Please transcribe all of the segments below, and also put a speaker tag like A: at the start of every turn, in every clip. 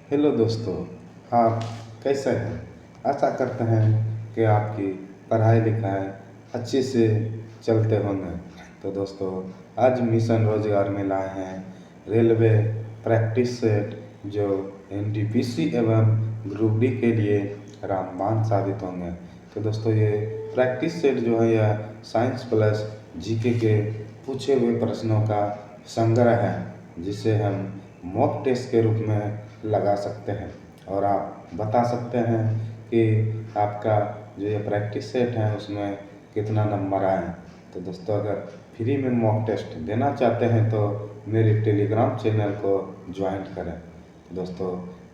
A: Hello दोस्तों, आप कैसे हैं? आशा करते हैं कि आपकी पढ़ाई लिखाई अच्छे से चलते होंगे। तो दोस्तों, आज मिशन रोजगार में लाए हैं रेलवे प्रैक्टिस सेट जो एनटीपीसी एवं ग्रुप डी के लिए रामबाण साबित होंगे। तो दोस्तों, ये प्रैक्टिस सेट जो है यह साइंस प्लस जीके के पूछे हुए प्रश्नों का संग्रह है, जिसे हम मॉक टेस्ट के रूप में लगा सकते हैं और आप बता सकते हैं कि आपका जो ये प्रैक्टिस सेट है उसमें कितना नंबर आए। तो दोस्तों, अगर फ्री में मॉक टेस्ट देना चाहते हैं तो मेरे टेलीग्राम चैनल को ज्वाइन करें। तो दोस्तों,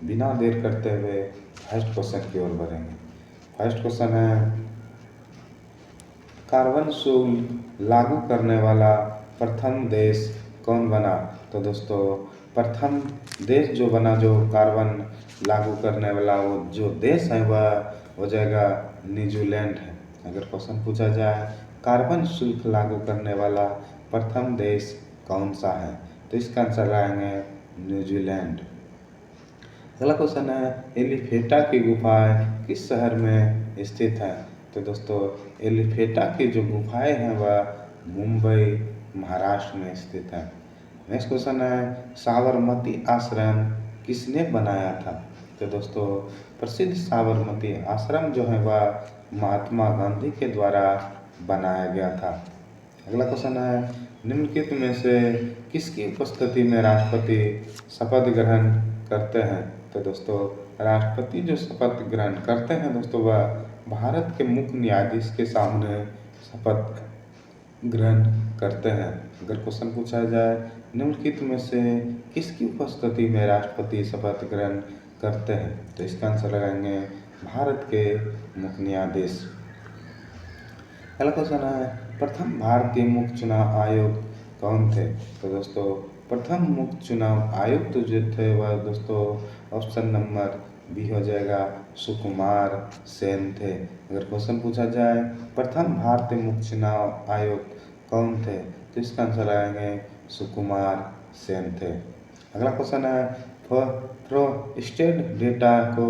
A: बिना देर करते हुए फर्स्ट क्वेश्चन की ओर बढ़ेंगे। फर्स्ट क्वेश्चन है, कार्बन शुल्क लागू करने वाला प्रथम देश कौन बना? तो दोस्तों, प्रथम देश जो बना, जो कार्बन लागू करने वाला वो जो देश है वह हो जाएगा न्यूजीलैंड है। अगर क्वेश्चन पूछा जाए कार्बन शुल्क लागू करने वाला प्रथम देश कौन सा है, तो इसका आंसर आएंगे न्यूजीलैंड। अगला क्वेश्चन है, एलिफेटा की गुफाएं किस शहर में स्थित है? तो दोस्तों, एलिफेटा की जो गुफाएं हैं वह मुंबई महाराष्ट्र में स्थित है। नेक्स्ट क्वेश्चन है, साबरमती आश्रम किसने बनाया था? तो दोस्तों, प्रसिद्ध साबरमती आश्रम जो है वह महात्मा गांधी के द्वारा बनाया गया था। अगला क्वेश्चन है, निम्नलिखित में से किसकी उपस्थिति में राष्ट्रपति शपथ ग्रहण करते हैं? तो दोस्तों, राष्ट्रपति जो शपथ ग्रहण करते हैं दोस्तों वह भारत के मुख्य न्यायाधीश के सामने शपथ ग्रहण करते हैं। अगर क्वेश्चन पूछा जाए निम्नलिखित में से किसकी उपस्थिति में राष्ट्रपति शपथ ग्रहण करते हैं, तो इसका आंसर लगाएंगे भारत के मुख्य न्यायाधीश। अगला क्वेश्चन है, प्रथम भारतीय मुख्य चुनाव आयोग कौन थे? तो दोस्तों, प्रथम मुख्य चुनाव आयुक्त जो थे वह दोस्तों ऑप्शन नंबर बी हो जाएगा, सुकुमार सेन थे। अगर क्वेश्चन पूछा जाए प्रथम भारतीय मुख्य चुनाव आयुक्त कौन थे, तो इसका आंसर आएंगे सुकुमार सेन थे। अगला क्वेश्चन है, प्रोस्टेट डेटा को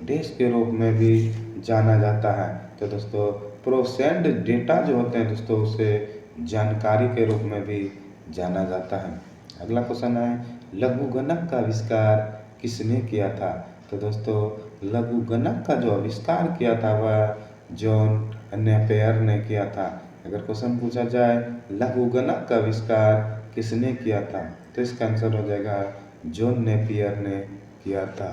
A: देश के रूप में भी जाना जाता है? तो दोस्तों, प्रोसेंट डेटा जो होते हैं दोस्तों उसे जानकारी के रूप में भी जाना जाता है। अगला क्वेश्चन है, लघुगणक का आविष्कार किसने किया था? तो दोस्तों, लघुगणक का जो आविष्कार किया था वह जॉन नेपियर ने किया था। अगर क्वेश्चन पूछा जाए लघुगणक का आविष्कार किसने किया था, तो इसका आंसर हो जाएगा जॉन नेपियर ने किया था।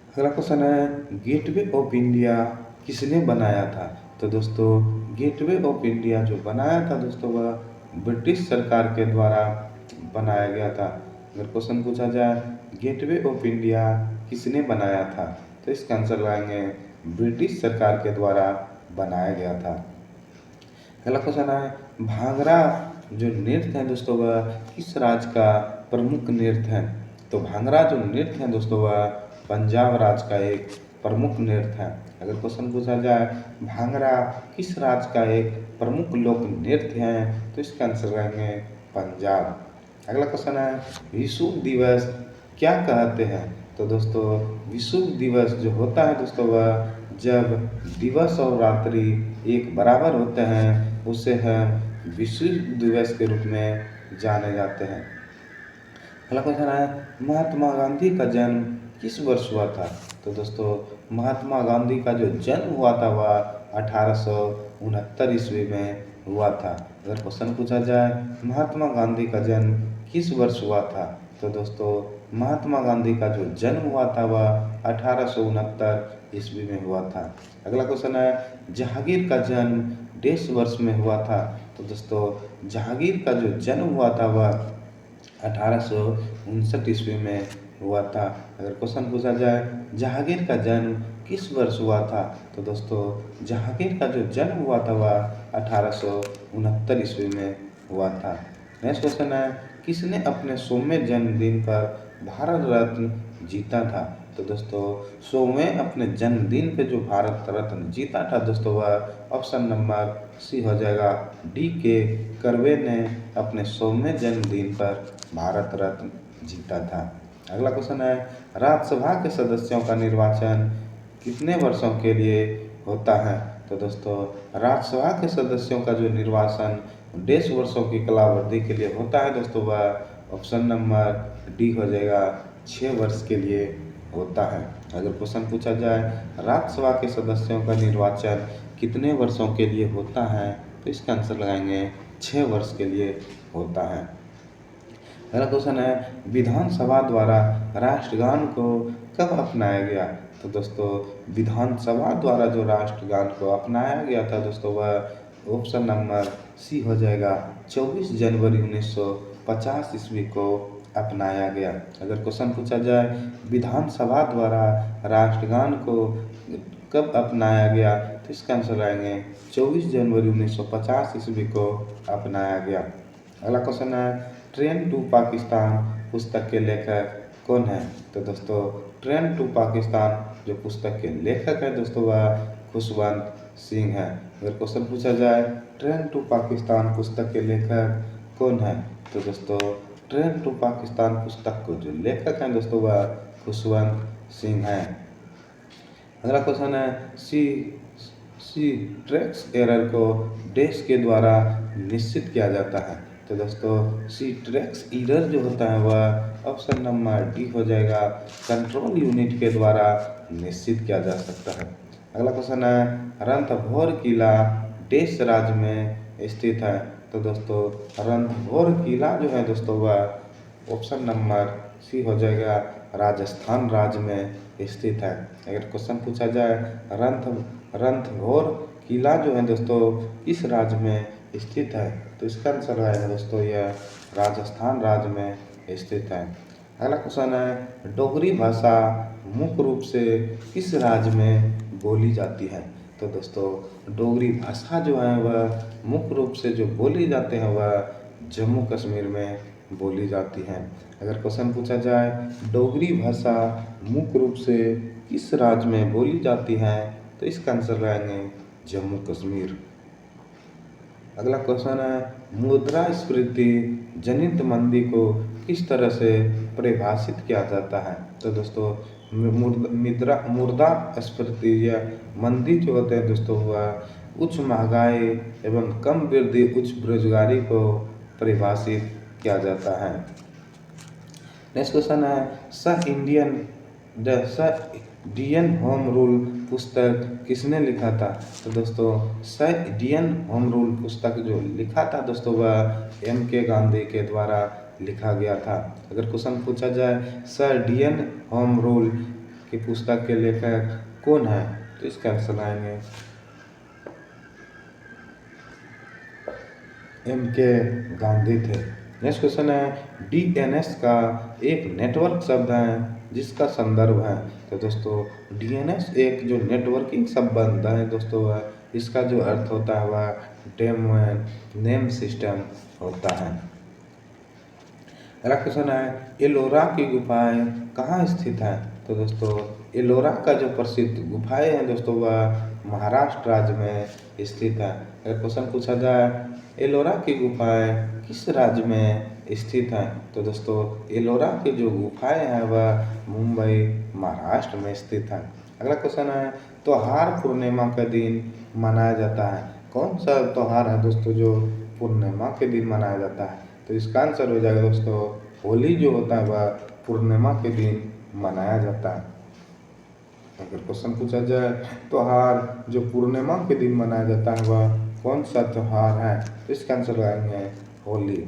A: अगला क्वेश्चन है, गेटवे ऑफ इंडिया किसने बनाया था? तो दोस्तों, गेटवे ऑफ इंडिया जो बनाया था दोस्तों वह ब्रिटिश सरकार के द्वारा बनाया गया था। अगर क्वेश्चन पूछा जाए गेटवे ऑफ इंडिया किसने बनाया था, तो इसका आंसर लाएंगे ब्रिटिश सरकार के द्वारा बनाया गया था। अगला क्वेश्चन है, भांगड़ा जो नृत्य है दोस्तों वह किस राज्य का प्रमुख नृत्य है? तो भांगड़ा जो नृत्य है दोस्तों वह पंजाब राज्य का एक प्रमुख नृत्य है। अगर क्वेश्चन पूछा जाए भांगड़ा किस राज्य का एक प्रमुख लोक नृत्य है, तो इसका आंसर रहेंगे पंजाब। अगला क्वेश्चन है, विश्व दिवस क्या कहते हैं? तो दोस्तों, विश्व दिवस जो होता है दोस्तों वह जब दिवस और रात्रि एक बराबर होते हैं उसे हम विश्व दिवस के रूप में जाने जाते हैं। अगला क्वेश्चन है, महात्मा गांधी का जन्म किस वर्ष हुआ था? तो दोस्तों, महात्मा गांधी का जो जन्म हुआ था वह 1869 ईस्वी में हुआ था। अगर क्वेश्चन पूछा जाए महात्मा गांधी का जन्म किस वर्ष हुआ था, तो दोस्तों महात्मा गांधी का जो जन्म हुआ था वह 1869 ईस्वी में हुआ था। अगला क्वेश्चन है, जहांगीर का जन्म देश वर्ष में हुआ था? तो दोस्तों, जहांगीर का जो जन्म हुआ था वह 1859 ईस्वी में हुआ था। अगर क्वेश्चन पूछा जाए जहांगीर का जन्म किस वर्ष हुआ था, तो दोस्तों जहांगीर का जो जन्म हुआ था वह 1869 ईस्वी में हुआ था। नेक्स्ट क्वेश्चन है, किसने अपने 100वें जन्मदिन पर भारत रत्न जीता था? तो दोस्तों 100वें अपने जन्मदिन पे जो भारत रत्न जीता था दोस्तों वह ऑप्शन नंबर सी हो जाएगा D.K. कर्वे ने अपने 100वें जन्मदिन पर भारत रत्न जीता था। अगला क्वेश्चन है, राज्यसभा के सदस्यों का निर्वाचन कितने वर्षों के लिए होता है? तो दोस्तों राज्यसभा के सदस्यों का जो निर्वाचन 1.5 वर्षों की कालावधि के लिए होता है दोस्तों वह ऑप्शन नंबर डी हो जाएगा 6 वर्ष के लिए होता है। अगर क्वेश्चन पूछा जाए राज्यसभा के सदस्यों का निर्वाचन कितने वर्षों के लिए होता है तो इसका आंसर लगाएंगे 6 वर्ष के लिए होता है। अगला क्वेश्चन है, विधानसभा द्वारा राष्ट्रगान को कब अपनाया गया? तो दोस्तों विधानसभा द्वारा जो राष्ट्रगान को अपनाया गया था दोस्तों वह ऑप्शन नंबर सी हो जाएगा 24 जनवरी 1950 ईस्वी को अपनाया गया। अगर क्वेश्चन पूछा जाए विधानसभा द्वारा राष्ट्रगान को कब अपनाया गया तो इसका आंसर आएंगे 24 जनवरी 1950 ईस्वी को अपनाया गया। अगला क्वेश्चन है, ट्रेन टू पाकिस्तान पुस्तक के लेखक कौन है? तो दोस्तों ट्रेन टू पाकिस्तान जो पुस्तक के लेखक है दोस्तों वह खुशवंत सिंह है। अगर क्वेश्चन पूछा जाए ट्रेन टू पाकिस्तान पुस्तक के लेखक कौन है? तो दोस्तों ट्रेन टू पाकिस्तान पुस्तक को जो लेखक हैं दोस्तों वह खुशवंत सिंह है। अगला क्वेश्चन है, सी ट्रैक्स एरर को डैश के द्वारा निश्चित किया जाता है? तो दोस्तों सी ट्रैक्स एरर जो होता है वह ऑप्शन नंबर डी हो जाएगा कंट्रोल यूनिट के द्वारा निश्चित किया जा सकता है। अगला क्वेश्चन है, रणथंभौर किला डैश राज्य में स्थित है? तो दोस्तों रणथंभौर किला जो है दोस्तों वह ऑप्शन नंबर सी हो जाएगा राजस्थान राज्य में स्थित है। अगर क्वेश्चन पूछा जाए रणथंभौर किला जो है दोस्तों इस राज्य में स्थित है तो इसका आंसर आएगा दोस्तों यह राजस्थान राज्य में स्थित है। अगला क्वेश्चन है, डोगरी भाषा मुख्य रूप से किस राज्य में बोली जाती है? तो दोस्तों डोगरी भाषा जो है वह मुख्य रूप से जो बोली जाते हैं वह जम्मू कश्मीर में बोली जाती है। अगर क्वेश्चन पूछा जाए डोगरी भाषा मुख्य रूप से किस राज्य में बोली जाती है तो इसका आंसर रहेंगे जम्मू कश्मीर। अगला क्वेश्चन है, मुद्रास्फीति जनित मंदी को किस तरह से परिभाषित किया जाता है? तो दोस्तों मुद्रास्फीति या मंदी जो होते हैं दोस्तों वह उच्च महंगाई एवं कम वृद्धि उच्च बेरोजगारी को परिभाषित किया जाता है। नेक्स्ट क्वेश्चन है, इंडियन होम रूल पुस्तक किसने लिखा था? तो दोस्तों इंडियन होम रूल पुस्तक जो लिखा था दोस्तों वह M.K. गांधी के द्वारा लिखा गया था। अगर क्वेश्चन पूछा जाए इंडियन होम रूल की पुस्तक के लेखक कौन है तो इसका आंसर आएंगे M.K. गांधी थे। नेक्स्ट क्वेश्चन है, DNS का एक नेटवर्क शब्द है जिसका संदर्भ है? तो दोस्तों DNS एक जो नेटवर्किंग संबंध है दोस्तों वह इसका जो अर्थ होता है वह डोमेन नेम सिस्टम होता है। अगला क्वेश्चन है, एलोरा की गुफाएं कहाँ स्थित है? तो दोस्तों एलोरा का जो प्रसिद्ध गुफाएं हैं दोस्तों वह महाराष्ट्र राज्य में स्थित है। अगर क्वेश्चन पूछा जाए एलोरा की गुफाएं किस राज्य में स्थित है? तो दोस्तों एलोरा की जो गुफाएं हैं वह मुंबई महाराष्ट्र में स्थित है। अगला क्वेश्चन है, त्योहार पूर्णिमा के दिन मनाया जाता है? कौन सा त्योहार है दोस्तों जो पूर्णिमा के दिन मनाया जाता है? तो इसका आंसर हो जाएगा दोस्तों होली जो होता है वह पूर्णिमा के दिन मनाया जाता है। अगर क्वेश्चन पूछा जाए त्योहार जो पूर्णिमा के दिन मनाया जाता है वह कौन सा त्योहार है तो इसका आंसर आएंगे होली।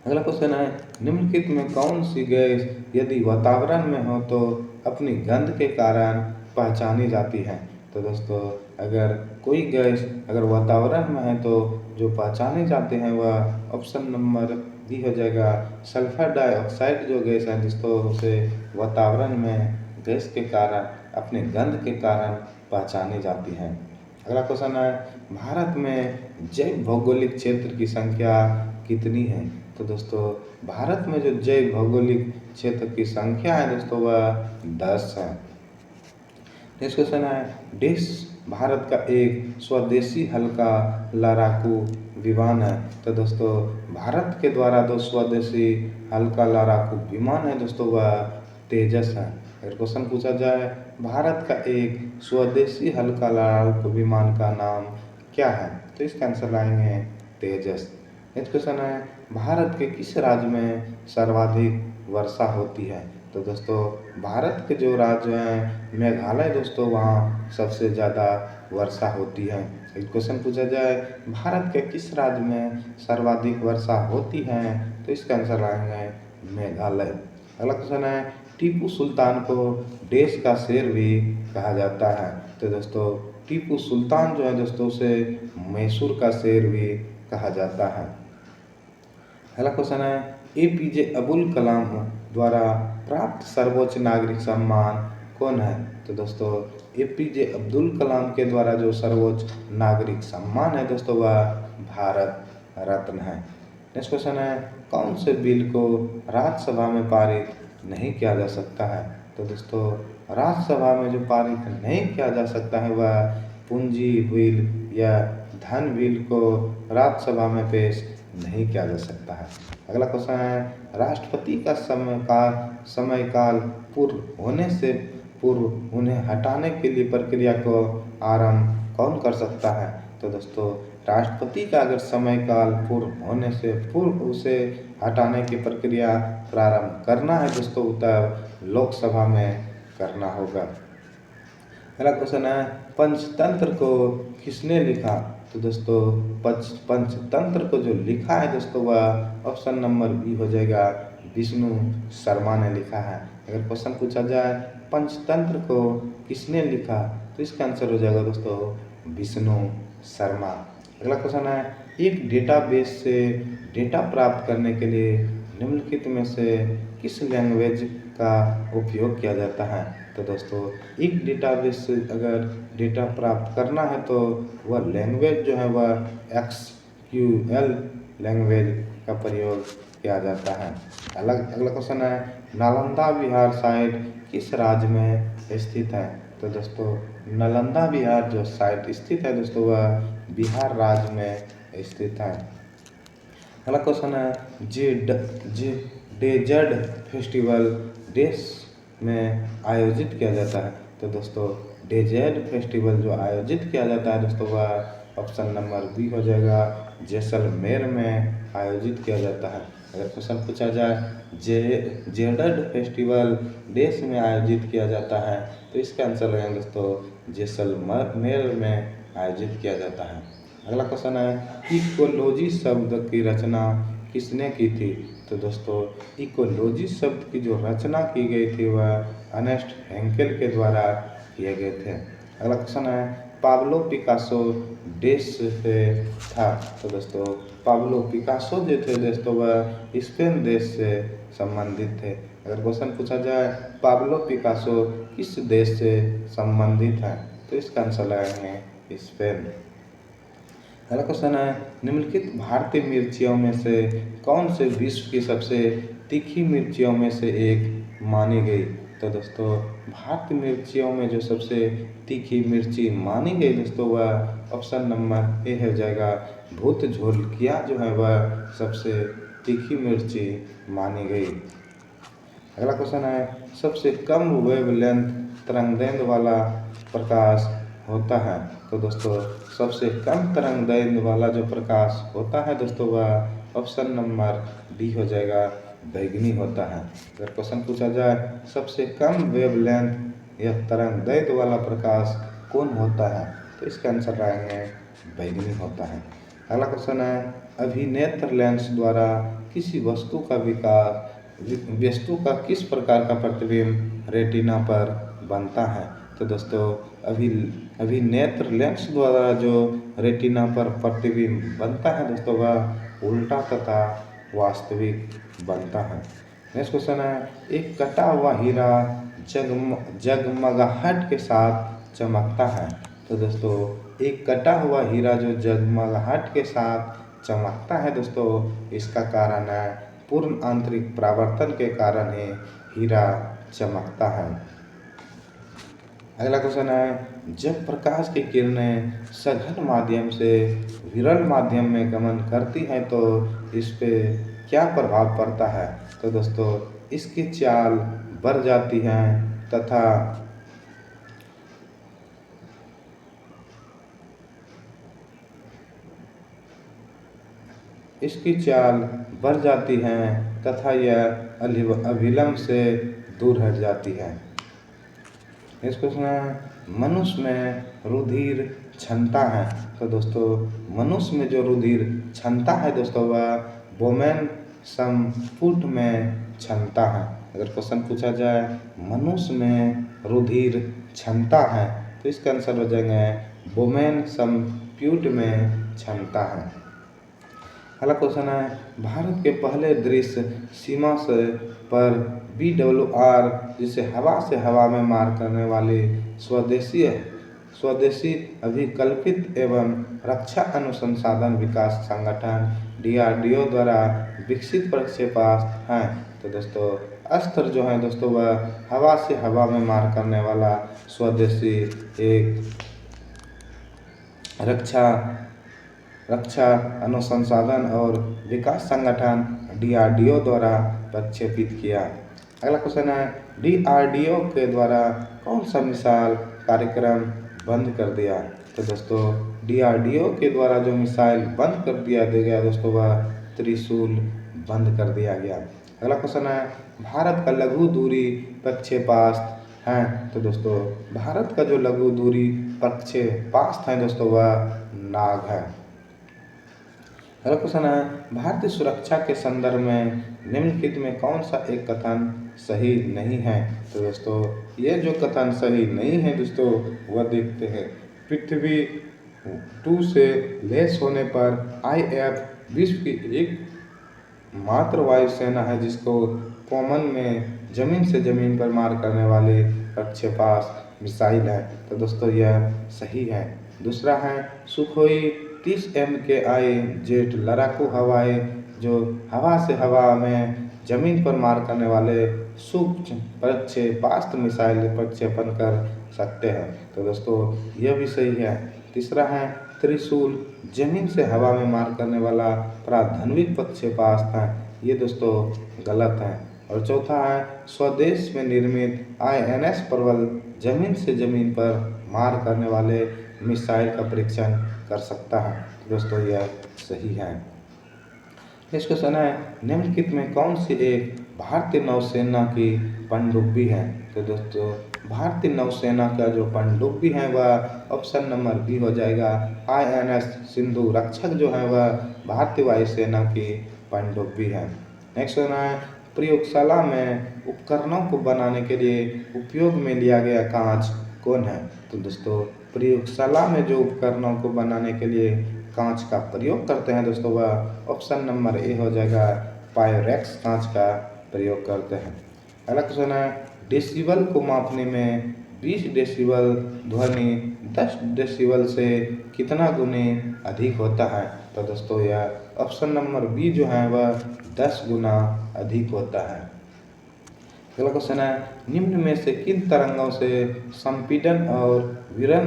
A: अगला क्वेश्चन है, निम्नलिखित में कौन सी गैस यदि वातावरण में हो तो अपनी गंध के कारण पहचानी जाती है? तो दोस्तों अगर कोई गैस अगर वातावरण में है तो जो पहचाने जाते हैं वह ऑप्शन नंबर डी हो जाएगा सल्फर डाइऑक्साइड जो गैस है दोस्तों उसे वातावरण में गैस के कारण अपने गंध के कारण पहचानी जाती है। अगला क्वेश्चन है, भारत में जैव भौगोलिक क्षेत्र की संख्या कितनी है? तो दोस्तों भारत में जो जैव भौगोलिक क्षेत्र की संख्या है दोस्तों वह 10 है। नेक्स्ट क्वेश्चन है, डिश भारत का एक स्वदेशी हल्का लड़ाकू विमान है। तो दोस्तों भारत के द्वारा दो स्वदेशी हल्का लड़ाकू विमान है दोस्तों वह तेजस है। अगर क्वेश्चन पूछा जाए भारत का एक स्वदेशी हल्का लड़ाकू विमान का नाम क्या है, तो इसका आंसर आएंगे तेजस। नेक्स्ट क्वेश्चन है, भारत के किस राज्य में सर्वाधिक वर्षा होती है। तो दोस्तों भारत के जो राज्य हैं मेघालय दोस्तों वहाँ सबसे ज़्यादा वर्षा होती है। एक क्वेश्चन पूछा जाए भारत के किस राज्य में सर्वाधिक वर्षा होती है, तो इसका आंसर आएंगे मेघालय। अगला क्वेश्चन है, टीपू सुल्तान को देश का शेर भी कहा जाता है। तो दोस्तों टीपू सुल्तान जो है दोस्तों उसे मैसूर का शेर भी कहा जाता है। अगला क्वेश्चन है, APJ अब्दुल कलाम द्वारा प्राप्त सर्वोच्च नागरिक सम्मान कौन है। तो दोस्तों APJ अब्दुल कलाम के द्वारा जो सर्वोच्च नागरिक सम्मान है दोस्तों वह भारत रत्न है। नेक्स्ट क्वेश्चन है, कौन से बिल को राज्यसभा में पारित नहीं किया जा सकता है। तो दोस्तों राज्यसभा में जो पारित नहीं किया जा सकता है वह पूंजी बिल या धन बिल को राज्यसभा में पेश नहीं किया जा सकता है। अगला क्वेश्चन है, राष्ट्रपति का समयकाल पूर्ण होने से पूर्व उन्हें हटाने के लिए प्रक्रिया को आरंभ कौन कर सकता है। तो दोस्तों राष्ट्रपति का अगर समयकाल पूर्ण होने से पूर्व उसे हटाने की प्रक्रिया प्रारंभ करना है दोस्तों तब लोकसभा में करना होगा। अगला क्वेश्चन है, पंचतंत्र को किसने लिखा। तो दोस्तों पंचतंत्र को जो लिखा है दोस्तों वह ऑप्शन नंबर बी हो जाएगा, विष्णु शर्मा ने लिखा है। अगर क्वेश्चन पूछा जाए पंचतंत्र को किसने लिखा, तो इसका आंसर हो जाएगा दोस्तों विष्णु शर्मा। अगला क्वेश्चन है, एक डेटाबेस से डेटा प्राप्त करने के लिए निम्नलिखित में से किस लैंग्वेज का उपयोग किया जाता है। तो दोस्तों एक डेटाबेस से अगर डेटा प्राप्त करना है तो वह लैंग्वेज जो है वह SQL लैंग्वेज का प्रयोग किया जाता है। अगला क्वेश्चन है, नालंदा बिहार साइट किस राज्य में स्थित है। तो दोस्तों नालंदा बिहार जो साइट स्थित है दोस्तों वह बिहार राज्य में स्थित है। अगला क्वेश्चन है, डेजर्ट फेस्टिवल देश में आयोजित किया जाता है। तो दोस्तों डेजर्ट फेस्टिवल जो आयोजित किया जाता है दोस्तों वह ऑप्शन नंबर बी हो जाएगा, जैसलमेर में आयोजित किया जाता है। अगर क्वेश्चन पूछा जाए डेजर्ट फेस्टिवल देश में आयोजित किया जाता है तो इसका आंसर रहेगा दोस्तों जैसलमेर में आयोजित किया जाता है। अगला क्वेश्चन है, इकोलॉजी शब्द की रचना किसने की थी। तो दोस्तों इकोलॉजी शब्द की जो रचना की गई थी वह अर्नेस्ट हेंकेल के द्वारा किए गए थे। अगला क्वेश्चन है, पाब्लो पिकासो देश से था। तो दोस्तों पाब्लो पिकासो जो थे दोस्तों वह स्पेन देश से संबंधित थे। अगर क्वेश्चन पूछा जाए पाब्लो पिकासो किस देश से संबंधित है तो इसका आंसर आएंगे स्पेन। अगला क्वेश्चन है, निम्नलिखित भारतीय मिर्चियों में से कौन से विश्व की सबसे तीखी मिर्चियों में से एक मानी गई। तो दोस्तों भारतीय मिर्चियों में जो सबसे तीखी मिर्ची मानी गई दोस्तों वह ऑप्शन नंबर ए हो जाएगा, भूत झोलकिया जो है वह सबसे तीखी मिर्ची मानी गई। अगला क्वेश्चन है, सबसे कम वेवलेंथ तरंगदैर्घ्य वाला प्रकाश होता है। तो दोस्तों सबसे कम तरंगदैर्घ्य वाला जो प्रकाश होता है दोस्तों वह ऑप्शन नंबर डी हो जाएगा, बैंगनी होता है। अगर क्वेश्चन पूछा जाए सबसे कम वेवलेंथ या तरंगदैर्घ्य वाला प्रकाश कौन होता है तो इसका आंसर आएंगे बैंगनी होता है। अगला क्वेश्चन है, अभिनेत्र लेंस द्वारा किसी वस्तु का किस प्रकार का प्रतिबिंब रेटिना पर बनता है। तो दोस्तों अभिनेत्र लेंस द्वारा जो रेटिना पर प्रतिबिंब बनता है दोस्तों वह उल्टा तथा वास्तविक बनता है। नेक्स्ट क्वेश्चन है, एक कटा हुआ हीरा जगमगाहट के साथ चमकता है। तो दोस्तों एक कटा हुआ हीरा जो जगमगाहट के साथ चमकता है दोस्तों, इसका कारण है पूर्ण आंतरिक परावर्तन के कारण ही हीरा चमकता है। अगला क्वेश्चन है, जब प्रकाश की किरणें सघन माध्यम से विरल माध्यम में गमन करती हैं तो इस पे क्या प्रभाव पड़ता है? तो दोस्तों इसकी चाल बढ़ जाती है तथा इसकी चाल बढ़ जाती है तथा यह अभिलंब से दूर हट जाती है। इस क्वेश्चन में मनुष्य में रुधिर क्षमता है। तो दोस्तों मनुष्य में जो रुधिर क्षमता है दोस्तों वह बोमेन संपुट में क्षमता है। अगर क्वेश्चन पूछा जाए मनुष्य में रुधिर क्षमता है तो इसका आंसर हो जाएंगे बोमेन संप्यूट में क्षमता है। अगला क्वेश्चन है, भारत के पहले दृश्य सीमा से पर BWR जिसे हवा से हवा में मार करने वाली स्वदेशी अभिकल्पित एवं रक्षा अनुसंधान विकास संगठन DRDO द्वारा विकसित प्रक्षेपास्त्र हैं। तो दोस्तों अस्त्र जो है दोस्तों वह हवा से हवा में मार करने वाला स्वदेशी एक रक्षा अनुसंधान और विकास संगठन DRDO द्वारा प्रक्षेपित किया। अगला क्वेश्चन है, DRDO के द्वारा कौन सा मिसाइल कार्यक्रम बंद कर दिया? तो दोस्तों DRDO के द्वारा जो मिसाइल बंद कर दिया गया दोस्तों वह त्रिशूल बंद कर दिया गया। अगला क्वेश्चन है, भारत का लघु दूरी प्रक्षेपास्त्र है। तो दोस्तों भारत का जो लघु दूरी प्रक्षेपास्त्र है दोस्तों वह नाग है। अगला क्वेश्चन है, भारतीय सुरक्षा के संदर्भ में निम्नलिखित में कौन सा एक कथन सही नहीं है? तो दोस्तों ये जो कथन सही नहीं है दोस्तों वह देखते हैं। पृथ्वी 2 से लेस होने पर IF विश्व की एक मात्र वायुसेना है जिसको कॉमन में जमीन से जमीन पर मार करने वाले प्रक्षेपास्त्र मिसाइल है। तो दोस्तों यह सही है। दूसरा है, सुखोई 30 MKI जेट लड़ाकू हवाएं जो हवा से हवा में जमीन पर मार करने वाले सूक्ष्म प्रक्षेपास्त्र मिसाइल प्रक्षेपण कर सकते हैं। तो दोस्तों यह भी सही है। तीसरा है, त्रिशूल जमीन से हवा में मार करने वाला प्राथमिक प्रक्षेपास्त्र है। ये दोस्तों गलत है। और चौथा है, स्वदेश में निर्मित INS प्रबल जमीन से जमीन पर मार करने वाले मिसाइल का परीक्षण कर सकता है। तो दोस्तों यह सही है। नेक्स्ट क्वेश्चन है, निम्नलिखित में कौन सी एक भारतीय नौसेना की पनडुब्बी है? तो दोस्तों भारतीय नौसेना का जो पनडुब्बी है वह ऑप्शन नंबर बी हो जाएगा। INS सिंधु रक्षक जो है वह भारतीय वायुसेना की पनडुब्बी है। नेक्स्ट क्वेश्चन है, प्रयोगशाला में उपकरणों को बनाने के लिए उपयोग में लिया गया कांच कौन है? तो दोस्तों प्रयोगशाला में जो उपकरणों को बनाने के लिए कांच का प्रयोग करते हैं दोस्तों वह ऑप्शन नंबर ए हो जाएगा। पायरेक्स कांच का प्रयोग करते हैं। अगला क्वेश्चन है, डेसिबल को मापने में 20 डेसिबल ध्वनि 10 डेसिबल से कितना गुने अधिक होता है? तो दोस्तों यह ऑप्शन नंबर बी जो है वह 10 गुना अधिक होता है। अगला क्वेश्चन है, निम्न में से किन तरंगों से संपीड़न और विकिरण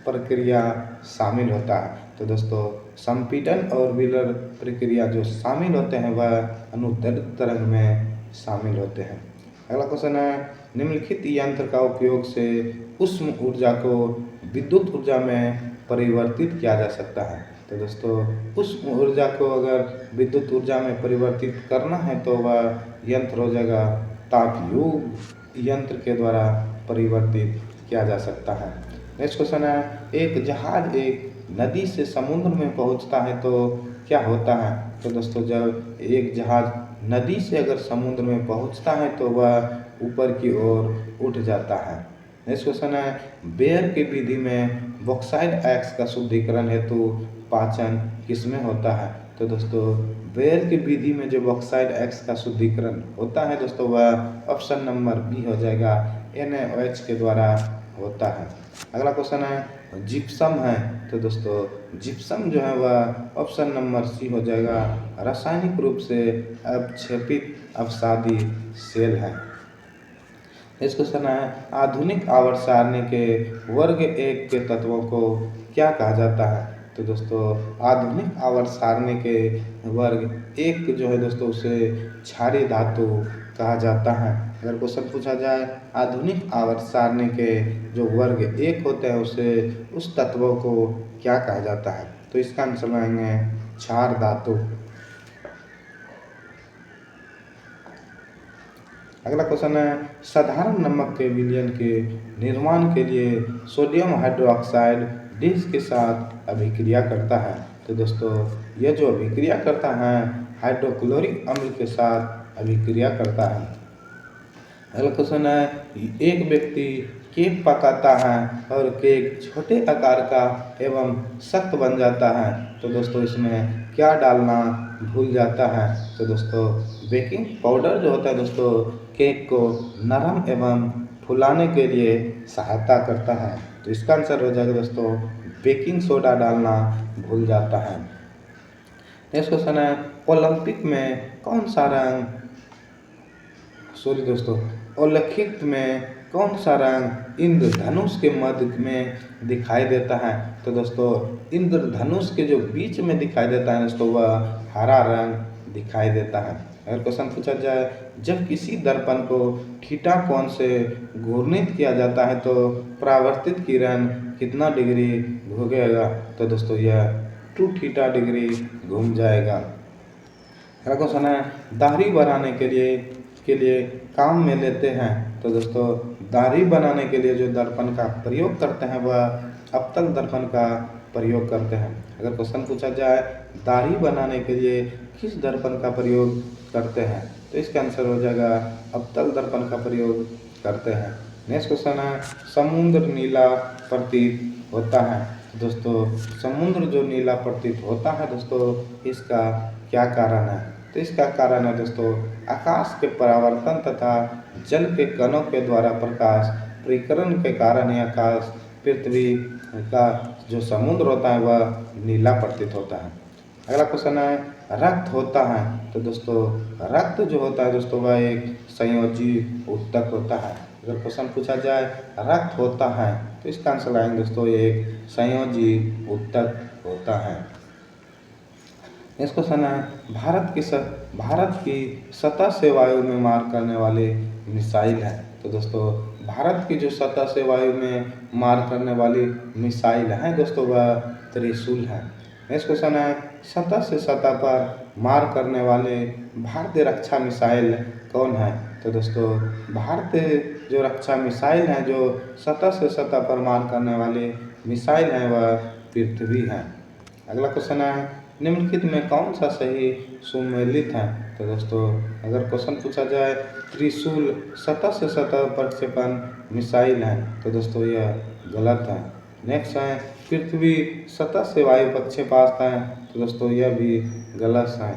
A: प्रक्रिया शामिल होता है? तो दोस्तों संपीड़न और विकिरण प्रक्रिया जो शामिल होते हैं वह अनुदैर्ध्य तरंग में शामिल होते हैं। अगला क्वेश्चन है, निम्नलिखित यंत्र का उपयोग से उष्ण ऊर्जा को विद्युत ऊर्जा में परिवर्तित किया जा सकता है? तो दोस्तों उष्ण ऊर्जा को अगर विद्युत ऊर्जा में परिवर्तित करना है तो वह यंत्र हो जाएगा तापयुग यंत्र के द्वारा परिवर्तित किया जा सकता है। नेक्स्ट क्वेश्चन है, एक जहाज एक नदी से समुद्र में पहुंचता है तो क्या होता है? तो दोस्तों जब एक जहाज नदी से अगर समुद्र में पहुंचता है तो वह ऊपर की ओर उठ जाता है। नेक्स्ट क्वेश्चन है, बेयर की विधि में बॉक्साइट एक्स का शुद्धिकरण हेतु पाचन किसमें होता है? तो दोस्तों बेयर की विधि में जो बॉक्साइट एक्स का शुद्धिकरण होता है दोस्तों वह ऑप्शन नंबर बी हो जाएगा। NaOH के द्वारा होता है। अगला क्वेश्चन है, जिप्सम है। तो दोस्तों जिप्सम जो है वह ऑप्शन नंबर सी हो जाएगा, रासायनिक रूप से अवक्षेपित अवसादी सेल है। इस क्वेश्चन है, आधुनिक आवर्त सारणी के वर्ग एक के तत्वों को क्या कहा जाता है? तो दोस्तों आधुनिक आवर्त सारणी के वर्ग एक जो है दोस्तों उसे क्षारीय धातु कहा जाता है। अगर क्वेश्चन पूछा जाए आधुनिक आवर्त सारणी के जो वर्ग एक होते हैं उसे उस तत्वों को क्या कहा जाता है? तो इसका आंसर आएंगे क्षार धातु। अगला क्वेश्चन है, साधारण नमक के विलयन के निर्माण के लिए सोडियम हाइड्रोक्साइड डिस के साथ अभिक्रिया करता है। तो दोस्तों यह जो अभिक्रिया करता है हाइड्रोक्लोरिक अम्ल के साथ अभिक्रिया करता है। अगला क्वेश्चन है, एक व्यक्ति केक पकाता है और केक छोटे आकार का एवं सख्त बन जाता है, तो दोस्तों इसमें क्या डालना भूल जाता है? तो दोस्तों बेकिंग पाउडर जो होता है दोस्तों केक को नरम एवं फुलाने के लिए सहायता करता है। तो इसका आंसर हो जाएगा दोस्तों बेकिंग सोडा डालना भूल जाता है। नेक्स्ट क्वेश्चन है, ओलंपिक में कौन सा रंग उल्लिखित में कौन सा रंग इंद्रधनुष के मध्य में दिखाई देता है? तो दोस्तों इंद्रधनुष के जो बीच में दिखाई देता है दोस्तों वह हरा रंग दिखाई देता है। अगर क्वेश्चन पूछा जाए जब किसी दर्पण को थीटा कोण से घूर्णित किया जाता है तो परावर्तित किरण कितना डिग्री घूमेगा? तो दोस्तों यह 2 थीटा डिग्री घूम जाएगा। अगला क्वेश्चन है, दाढ़ी बनाने के लिए काम में लेते हैं। तो दोस्तों दाढ़ी बनाने के लिए जो दर्पण का प्रयोग करते हैं वह अवतल दर्पण का प्रयोग करते हैं। अगर क्वेश्चन पूछा जाए दाढ़ी बनाने के लिए किस दर्पण का प्रयोग करते हैं, तो इसका आंसर हो जाएगा अवतल दर्पण का प्रयोग करते हैं। नेक्स्ट क्वेश्चन है, समुद्र नीला प्रतीत होता है। दोस्तों समुद्र जो नीला प्रतीत होता है दोस्तों इसका क्या कारण है? तो इसका कारण है दोस्तों आकाश के परावर्तन तथा जल के कणों के द्वारा प्रकाश परिकरण के कारण ही आकाश पृथ्वी का जो समुद्र होता है वह नीला प्रतीत होता है। अगला क्वेश्चन है, रक्त होता है। तो दोस्तों रक्त जो होता है दोस्तों वह एक संयोजी ऊतक होता है। अगर क्वेश्चन पूछा जाए रक्त होता है तो इसका आंसर आएंगे दोस्तों एक संयोजी ऊतक होता है। नेक्स्ट क्वेश्चन है, भारत की सतह से वायु में मार करने वाले मिसाइल है। तो दोस्तों भारत की जो सतह से वायु में मार करने वाली मिसाइल है दोस्तों वह त्रिशूल है। नेक्स्ट क्वेश्चन है, सतह से सतह पर मार करने वाले भारतीय रक्षा मिसाइल कौन है? तो दोस्तों भारतीय जो रक्षा मिसाइल हैं जो सतह से सतह पर मार करने वाले मिसाइल हैं वह पृथ्वी है। अगला क्वेश्चन है, निम्नलिखित में कौन सा सही सुमेलित है? तो दोस्तों अगर क्वेश्चन पूछा जाए त्रिशूल सतह से सतह प्रक्षेपण मिसाइल है तो दोस्तों यह गलत है। नेक्स्ट है, पृथ्वी सतह से वायु प्रक्षेपास्त्र है तो दोस्तों यह भी गलत है।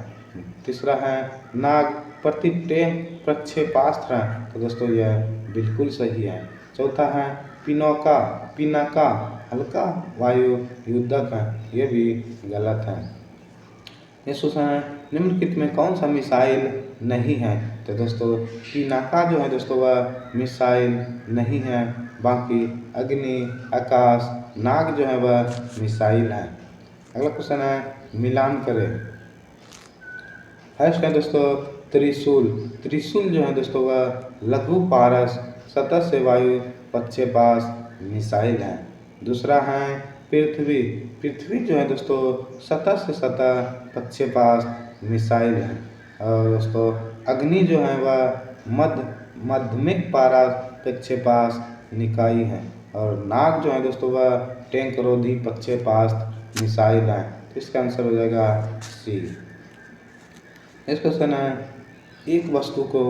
A: तीसरा है, नाग प्रति टैंक प्रक्षेपास्त्र है तो दोस्तों यह बिल्कुल सही है। चौथा है, पिनाका हल्का वायु युद्धक है, यह भी गलत है। नेक्स्ट क्वेश्चन है, निम्नलिखित में कौन सा मिसाइल नहीं है? तो दोस्तों पिनाका जो है दोस्तों वह मिसाइल नहीं है, बाकी अग्नि आकाश नाग जो है वह मिसाइल है। अगला क्वेश्चन है, मिलान करें। फर्स्ट है दोस्तों त्रिशूल जो है दोस्तों वह लघु पारस सतह से वायु प्रक्षेपास्त्र मिसाइल है। दूसरा है पृथ्वी जो है दोस्तों सतह से सतह प्रक्षेपास्त्र मिसाइल है। और दोस्तों अग्नि जो है वह माध्यमिक पारा प्रक्षेपास्त्र निकाय है। और नाग जो है दोस्तों वह टैंक रोधी प्रक्षेपास्त्र मिसाइल है। तो इसका आंसर हो जाएगा सी। नेक्स्ट क्वेश्चन है, एक वस्तु को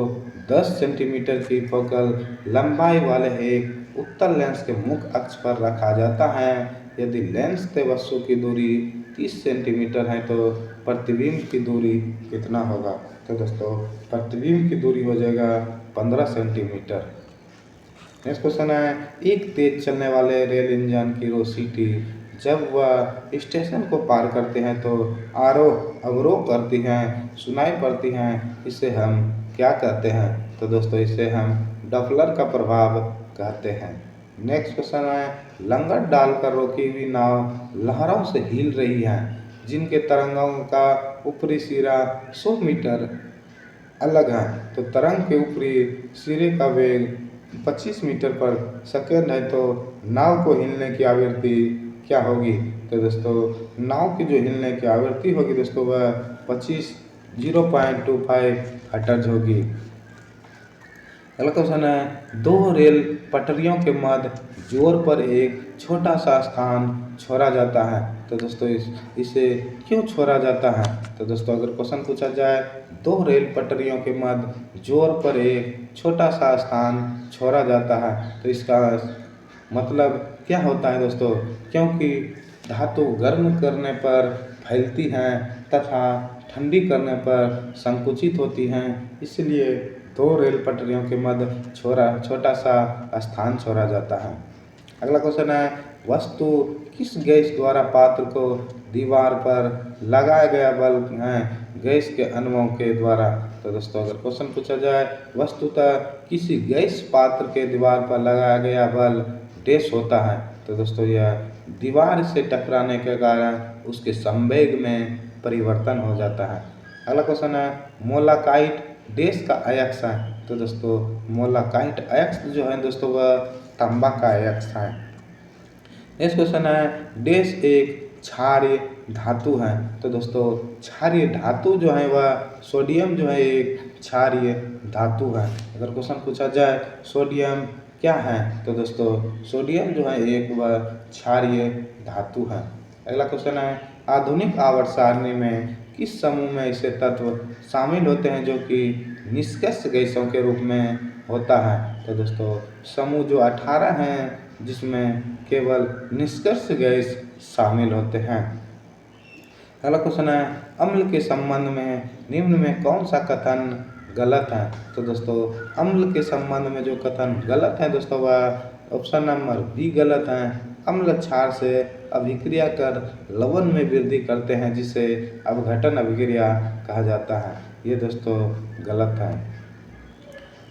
A: 10 सेंटीमीटर की फोकल लंबाई वाले एक उत्तल लेंस के मुख्य अक्ष पर रखा जाता है। यदि लेंस से वस्तु की दूरी 30 सेंटीमीटर है तो प्रतिबिंब की दूरी कितना होगा? तो दोस्तों प्रतिबिंब की दूरी हो जाएगा 15 सेंटीमीटर। नेक्स्ट क्वेश्चन है, एक तेज चलने वाले रेल इंजन की रोसीटी जब वह स्टेशन को पार करते हैं तो आरोह अवरोह करती हैं, सुनाई पड़ती हैं। इसे हम क्या कहते हैं? तो दोस्तों इसे हम डॉपलर का प्रभाव कहते हैं। नेक्स्ट क्वेश्चन है, लंगर डालकर रोकी हुई नाव लहरों से हिल रही है, जिनके तरंगों का ऊपरी सिरा 100 मीटर अलग है। तो तरंग के ऊपरी सिरे का वेग 25 मीटर पर सेकेंड है, तो नाव को हिलने की आवृत्ति क्या होगी? तो दोस्तों नाव की जो हिलने की आवृत्ति होगी दोस्तों वह 0.25 हर्ट्ज होगी। अगला क्वेश्चन है, दो रेल पटरियों के मध्य जोर पर एक छोटा सा स्थान छोड़ा जाता है। तो दोस्तों इसे क्यों छोड़ा जाता है? तो दोस्तों अगर क्वेश्चन पूछा जाए, दो रेल पटरियों के मध्य जोर पर एक छोटा सा स्थान छोड़ा जाता है, तो इसका मतलब क्या होता है दोस्तों? क्योंकि धातु गर्म करने पर फैलती हैं तथा ठंडी करने पर संकुचित होती हैं, इसलिए दो रेल पटरियों के मध्य छोटा सा स्थान छोड़ा जाता है। अगला क्वेश्चन है, वस्तु किस गैस द्वारा पात्र को दीवार पर लगाया गया बल्ब है? गैस के अणुओं के द्वारा। तो दोस्तों अगर क्वेश्चन पूछा जाए, वस्तुतः किसी गैस पात्र के दीवार पर लगाया गया बल्ब डैश होता है। तो दोस्तों यह दीवार से टकराने के कारण उसके संवेग में परिवर्तन हो जाता है। अगला क्वेश्चन है, मोलाकाइट डैश का अयस्क है? तो दोस्तों मोलाकाइट अयस्क जो है दोस्तों वह तांबा का अयस्क है। नेक्स्ट क्वेश्चन है, डैश एक क्षारीय धातु है? तो दोस्तों क्षारीय धातु जो है वह सोडियम जो है एक क्षारीय धातु है। अगर क्वेश्चन पूछा जाए सोडियम क्या है? तो दोस्तों सोडियम जो है एक वह क्षारीय धातु है। अगला क्वेश्चन है, आधुनिक आवर्त सारणी में किस समूह में ऐसे तत्व शामिल होते हैं जो कि निष्क्रिय गैसों के रूप में होता है? तो दोस्तों समूह जो 18 हैं जिसमें केवल निष्क्रिय गैस शामिल होते हैं। अगला क्वेश्चन है, अम्ल के संबंध में निम्न में कौन सा कथन गलत है? तो दोस्तों अम्ल के संबंध में जो कथन गलत है दोस्तों वह ऑप्शन नंबर बी गलत है। अम्ल क्षार से अभिक्रिया कर लवण में वृद्धि करते हैं, जिसे अपघटन अभिक्रिया कहा जाता है। ये दोस्तों गलत है।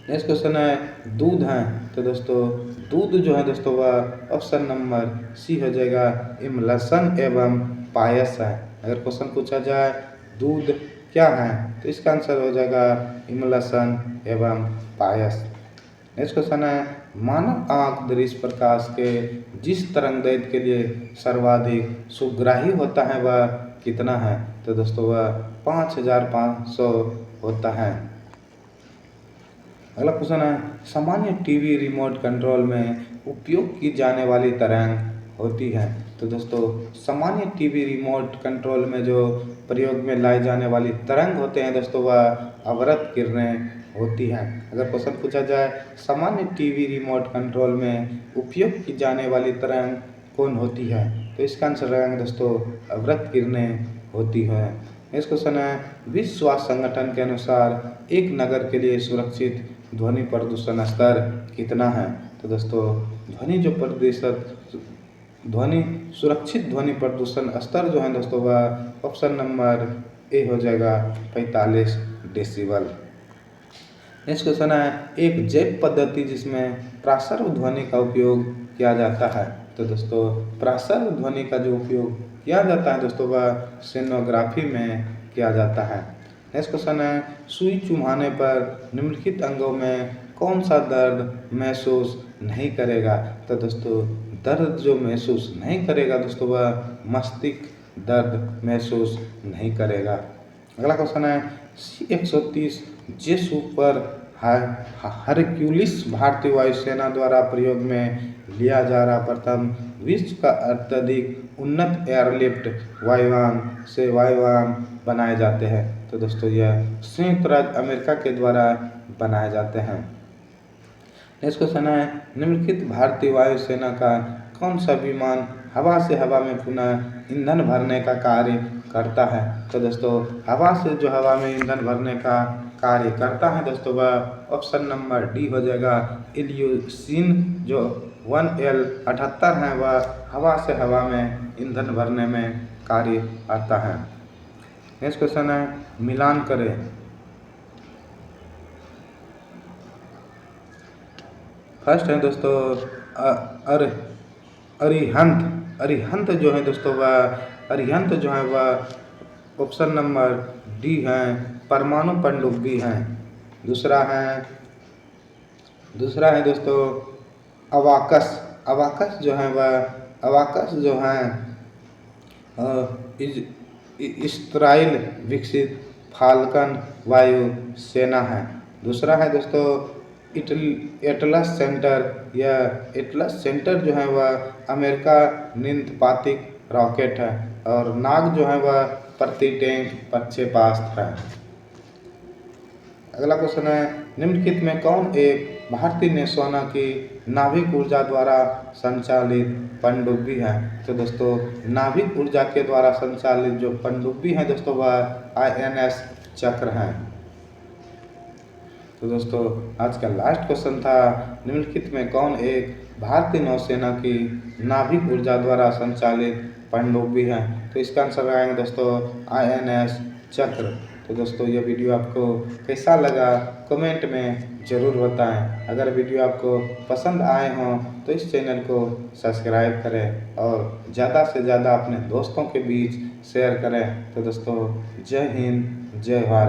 A: नेक्स्ट क्वेश्चन है, दूध है? तो दोस्तों दूध जो है दोस्तों वह ऑप्शन नंबर सी हो जाएगा, इमल्शन एवं पायस है। अगर क्वेश्चन पूछा जाए दूध क्या है? तो इसका आंसर हो जाएगा इमल्शन एवं पायस। नेक्स्ट क्वेश्चन है, मानव आँख दृश्य प्रकाश के जिस तरंगदैर्घ्य के लिए सर्वाधिक सुग्राही होता है वह कितना है? तो दोस्तों वह 5500 होता है। अगला क्वेश्चन है, सामान्य टीवी रिमोट कंट्रोल में उपयोग की जाने वाली तरंग होती है? तो दोस्तों सामान्य टीवी रिमोट कंट्रोल में जो प्रयोग में लाई जाने वाली तरंग होते हैं दोस्तों वह अवरत किरणें होती हैं। अगर क्वेश्चन पूछा जाए सामान्य टीवी रिमोट कंट्रोल में उपयोग की जाने वाली तरंग कौन होती है? तो इसका आंसर रहेगा दोस्तों अवरत किरणें होती है। नेक्स्ट क्वेश्चन है, विश्व स्वास्थ्य संगठन के अनुसार एक नगर के लिए सुरक्षित ध्वनि प्रदूषण स्तर कितना है? तो दोस्तों सुरक्षित ध्वनि प्रदूषण स्तर जो है दोस्तों वह ऑप्शन नंबर ए हो जाएगा 45 डेसिबल। नेक्स्ट क्वेश्चन है, एक जैव पद्धति जिसमें प्रासर्व ध्वनि का उपयोग किया जाता है? तो दोस्तों प्रासर्व ध्वनि का जो उपयोग किया जाता है दोस्तों वह सोनोग्राफी में किया जाता है। नेक्स्ट क्वेश्चन है, सुई चुभाने पर निम्नलिखित अंगों में कौन सा दर्द महसूस नहीं करेगा? तो दोस्तों दर्द जो महसूस नहीं करेगा दोस्तों वह मस्तिष्क दर्द महसूस नहीं करेगा। अगला क्वेश्चन है, C-130 जे सुपर हरक्यूलिस भारतीय वायुसेना द्वारा प्रयोग में लिया जा रहा प्रथम विश्व का अत्यधिक उन्नत एयरलिफ्ट वायुयान बनाए जाते हैं? तो दोस्तों यह संयुक्त राज्य अमेरिका के द्वारा बनाए जाते हैं। नेक्स्ट क्वेश्चन है, निम्नलिखित भारतीय वायुसेना का कौन सा विमान हवा से हवा में पुनः ईंधन भरने का कार्य करता है? तो दोस्तों हवा से जो हवा में ईंधन भरने का कार्य करता है दोस्तों वह ऑप्शन नंबर डी हो जाएगा, इल्यूसिन जो 1L 78 है, वह हवा से हवा में ईंधन भरने में कार्य आता है। नेक्स्ट क्वेश्चन है, मिलान करें। फर्स्ट है दोस्तों अरिहंत। अरिहंत जो है दोस्तों वह ऑप्शन नंबर डी है, परमाणु पनडुब्बी है। दूसरा है दोस्तों अबाकस। अबाकस जो है इस्राइल विकसित फाल्कन वायु सेना है। दूसरा है दोस्तों एटलस सेंटर। यह एटलस सेंटर जो है वह अमेरिका निंदपातिक रॉकेट है। और नाग जो है वह प्रति टैंक प्रक्षेपास्त्र है। अगला क्वेश्चन है, निम्नलिखित में कौन एक भारतीय नौसेना की नाभिक ऊर्जा द्वारा संचालित पनडुब्बी है? तो दोस्तों नाभिक ऊर्जा के द्वारा संचालित जो पनडुब्बी है दोस्तों वह INS चक्र है। तो दोस्तों आज का लास्ट क्वेश्चन था, निम्नलिखित में कौन एक भारतीय नौसेना की नाभिक ऊर्जा द्वारा संचालित पनडुब्बी है? तो इसका आंसर आएंगे दोस्तों INS चक्र। तो दोस्तों यह वीडियो आपको कैसा लगा कमेंट में ज़रूर बताएं। अगर वीडियो आपको पसंद आए हों तो इस चैनल को सब्सक्राइब करें और ज़्यादा से ज़्यादा अपने दोस्तों के बीच शेयर करें। तो दोस्तों जय हिंद, जय भारत।